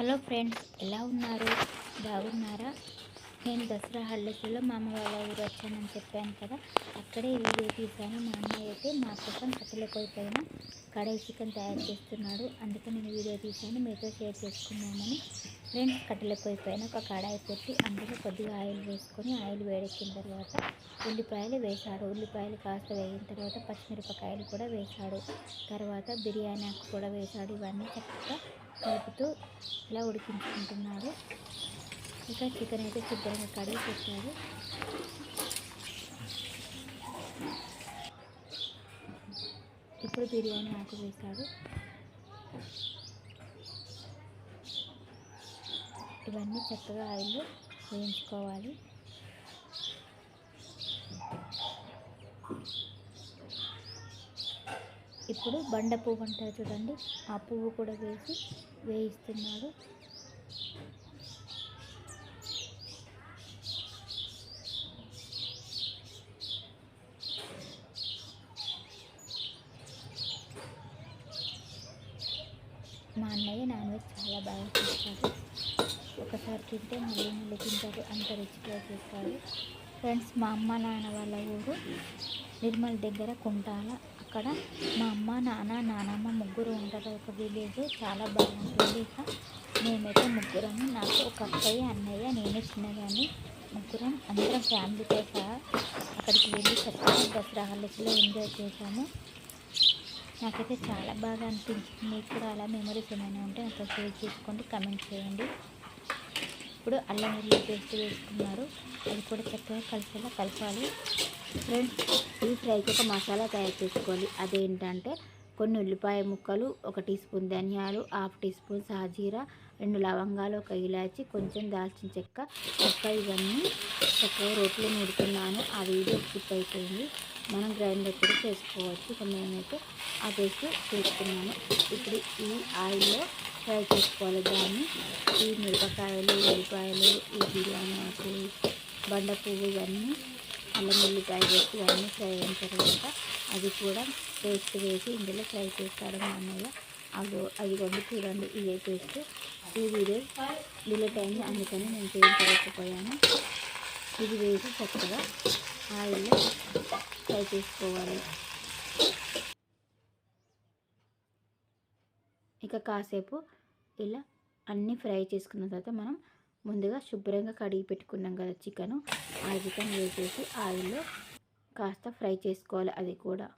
Hello friends, ఎలా ఉన్నారు? బాగున్నారా? నేను దసరా హాలిడేస్లో మా అమ్మ వాళ్ళ ఊరు వచ్చానని చెప్పాను కదా, అక్కడే వీడియో తీశాను. మా అన్నయ్య అయితే మా కోసం కట్టెల పొయ్యి పైన కడాయి చికెన్ తయారు చేస్తున్నాడు. అందుకే నేను వీడియో తీశాను, మీతో షేర్ చేసుకున్నామని. ఫ్రెండ్స్, కట్టెల పొయ్యి పైన ఒక కడాయి పెట్టి అందులో కొద్దిగా ఆయిల్ వేసుకొని, ఆయిల్ వేడెక్కిన తర్వాత ఉల్లిపాయలు వేశాడు. ఉల్లిపాయలు కాస్త వేగిన తర్వాత పచ్చిమిరపకాయలు కూడా వేశాడు. తర్వాత బిర్యానీ ఆకు కూడా వేశాడు. ఇవన్నీ చక్కగా కలుపుతూ ఇలా ఉడికించుకుంటున్నాడు. ఇక చికెన్ అయితే శుభ్రంగా కడిగి పెట్టాడు. ఇప్పుడు బిర్యానీ ఆకు వేశాడు. ఇవన్నీ చక్కగా ఆయిల్లో వేయించుకోవాలి. ఇప్పుడు బండ పువ్వు అంటారు చూడండి, ఆ పువ్వు కూడా వేసి వేయిస్తున్నాడు. మా అన్నయ్య నాన్ వెజ్ చాలా బాగా చేస్తాడు. ఒకసారి తింటే మళ్ళీ మళ్ళీ తింటారు, అంత రుచిగా చేస్తాడు. ఫ్రెండ్స్, మా అమ్మ నాన్న వాళ్ళ ఊరు నిర్మల్ దగ్గర కుంటాల. అక్కడ మా అమ్మ నాన్న నానమ్మ ముగ్గురు ఉంటారు. ఒక విలేజ్ చాలా బాగుంటుంది. ఇక మేమైతే ముగ్గురము, నాకు ఒక అక్కయ్య, అన్నయ్య, నేను చిన్నదాన్ని, ముగ్గురం అందరం ఫ్యామిలీతో సహా అక్కడికి వెళ్ళి చక్కగా దసరా హాలిడేస్లో ఎంజాయ్ చేశాము. నాకైతే చాలా బాగా అనిపించింది. మీకు కూడా అలా మెమరీస్ ఏమైనా ఉంటే నాతో షేర్ చేసుకోండి, కమెంట్ చేయండి. ఇప్పుడు అల్లం వెల్లుల్లి పేస్ట్ వేసుకున్నారు, అది కూడా చక్కగా కలిసేలా కలపాలి. ఫ్రెండ్స్, ఈ ఫ్రైకి ఒక మసాలా తయారు చేసుకోవాలి. అదేంటంటే కొన్ని ఉల్లిపాయ ముక్కలు, 1 టీ స్పూన్ ధనియాలు, 1/2 టీ స్పూన్ సాజీరా, 2 లవంగాలు, 1 ఇలాచి, కొంచెం దాల్చిన చెక్క, ఇవన్నీ చక్కగా రోట్లో నూరుతున్నాను. ఆ వీడియో స్కిప్ అయిపోయింది. మనం గ్రైండర్ కూడా చేసుకోవచ్చు. ఇక నేనైతే ఆ పేస్ట్ చేసుకున్నాను. ఇప్పుడు ఈ ఆయిల్లో ఫ్రై చేసుకోవాలి దాన్ని. ఈ మిరపకాయలు, ఉల్లిపాయలు, ఈ బిర్యానీ ఆకు, బండ పువ్వు, ఇవన్నీ అల్లం వెల్లిపాయ వేసి ఇవన్నీ ఫ్రై అయిన తర్వాత అది కూడా పేస్ట్ వేసి ఇందులో ఫ్రై చేస్తాడు మా అన్నయ్య. అది వండి చూడండి, ఇదే పేస్ట్. ఈ వీడియో డిలీట్ అయింది, అందుకని నేను చేయించలేకపోయాను. ఇది వేసి చక్కగా ఆయిల్లో ఫ్రై చేసుకోవాలి. ఇక కాసేపు ఇలా అన్నీ ఫ్రై చేసుకున్న తర్వాత మనం ముందుగా శుభ్రంగా కడిగి పెట్టుకున్నాం కదా చికెను, ఆ చికెన్ వేసేసి ఆయిల్లో కాస్త ఫ్రై చేసుకోవాలి. అది కూడా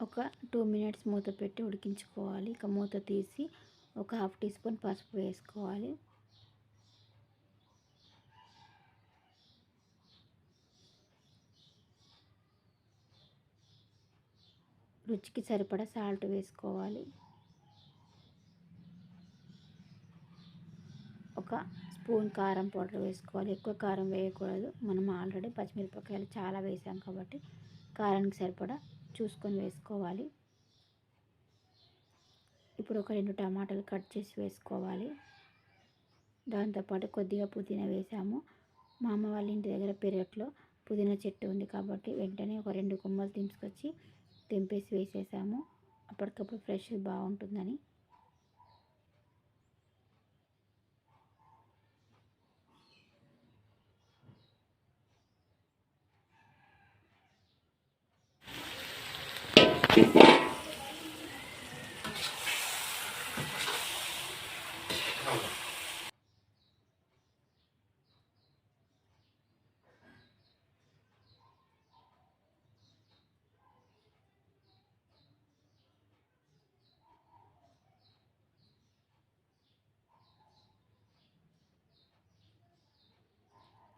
ఒక 2 మినిట్స్ మూత పెట్టి ఉడికించుకోవాలి. ఇక మూత తీసి ఒక 1/2 టీ స్పూన్ పసుపు వేసుకోవాలి. రుచికి సరిపడా సాల్ట్ వేసుకోవాలి. ఒక స్పూన్ కారం పౌడర్ వేసుకోవాలి. ఎక్కువ కారం వేయకూడదు, మనం ఆల్రెడీ పచ్చిమిరపకాయలు చాలా వేసాం కాబట్టి కారానికి సరిపడా చూసుకొని వేసుకోవాలి. ఇప్పుడు ఒక 2 టమాటాలు కట్ చేసి వేసుకోవాలి. దాంతోపాటు కొద్దిగా పుదీనా వేసాము. మా అమ్మ వాళ్ళ ఇంటి దగ్గర పెరట్లో పుదీనా చెట్టు ఉంది కాబట్టి వెంటనే ఒక 2 కొమ్మలు తీసుకొచ్చి తెంపేసి వేసేసాము. అప్పటికప్పుడు ఫ్రెష్ బాగుంటుందని.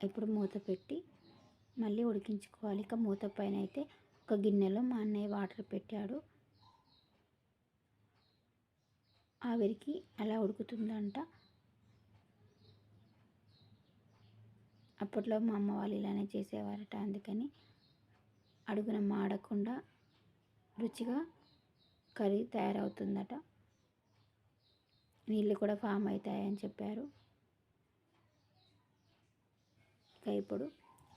ఇప్పుడు మూత పెట్టి మళ్ళీ ఉడికించుకోవాలి. ఇక మూత పైన అయితే ఒక గిన్నెలో మా అన్నయ్య వాటర్ పెట్టాడు. ఆవిరికి అలా ఉడుకుతుందంట. అప్పట్లో మా అమ్మ వాళ్ళు ఇలానే చేసేవారట. అందుకని అడుగున మాడకుండా రుచిగా కర్రీ తయారవుతుందట. నీళ్ళు కూడా ఫామ్ అవుతాయని చెప్పారు. ఇక ఇప్పుడు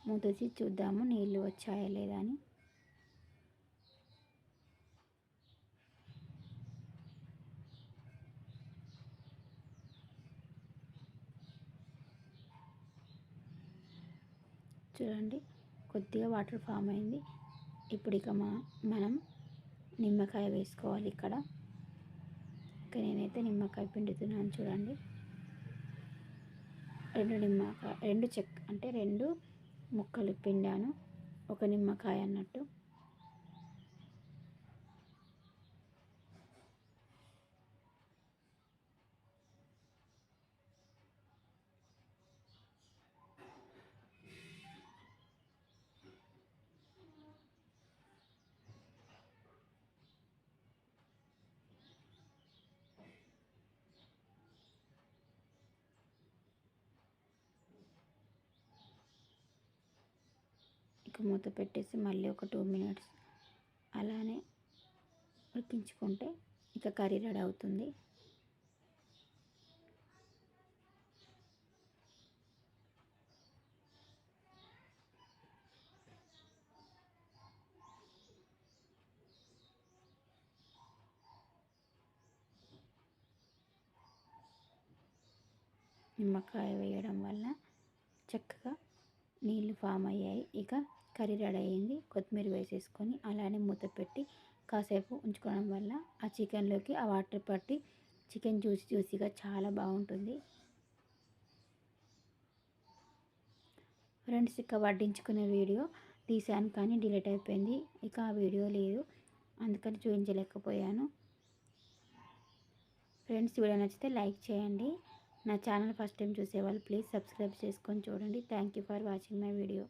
మూత తీసి చూద్దాము నీళ్ళు వచ్చాయా లేదా అని. చూడండి కొద్దిగా వాటర్ ఫామ్ అయింది. ఇప్పుడు ఇక మనం నిమ్మకాయ వేసుకోవాలి. ఇక్కడ నేనైతే నిమ్మకాయ పిండుతున్నాను. చూడండి రెండు ముక్కలు పిండాను, ఒక నిమ్మకాయ అన్నట్టు. ఇక మూత పెట్టేసి మళ్ళీ ఒక 2 మినిట్స్ అలానే ఉడికించుకుంటే ఇక కర్రీ రెడీ అవుతుంది. నిమ్మకాయ వేయడం వల్ల చక్కగా నీళ్ళు ఫామ్ అయ్యాయి. ఇక కర్రీ రెడీ అయ్యింది. కొత్తిమీర వేసేసుకొని అలానే మూత పెట్టి కాసేపు ఉంచుకోవడం వల్ల ఆ చికెన్లోకి ఆ వాటర్ పట్టి చికెన్ జ్యూసీగా చాలా బాగుంటుంది. ఫ్రెండ్స్ ఇక వడ్డించుకునే వీడియో తీసాను కానీ డిలీట్ అయిపోయింది. ఇక ఆ వీడియో లేదు, అందుకని చూపించలేకపోయాను. ఫ్రెండ్స్ వీడియో నచ్చితే లైక్ చేయండి. నా ఛానల్ ఫస్ట్ టైం చూసేవాళ్ళు ప్లీజ్ సబ్స్క్రైబ్ చేసుకొని చూడండి. Thank you for watching my video.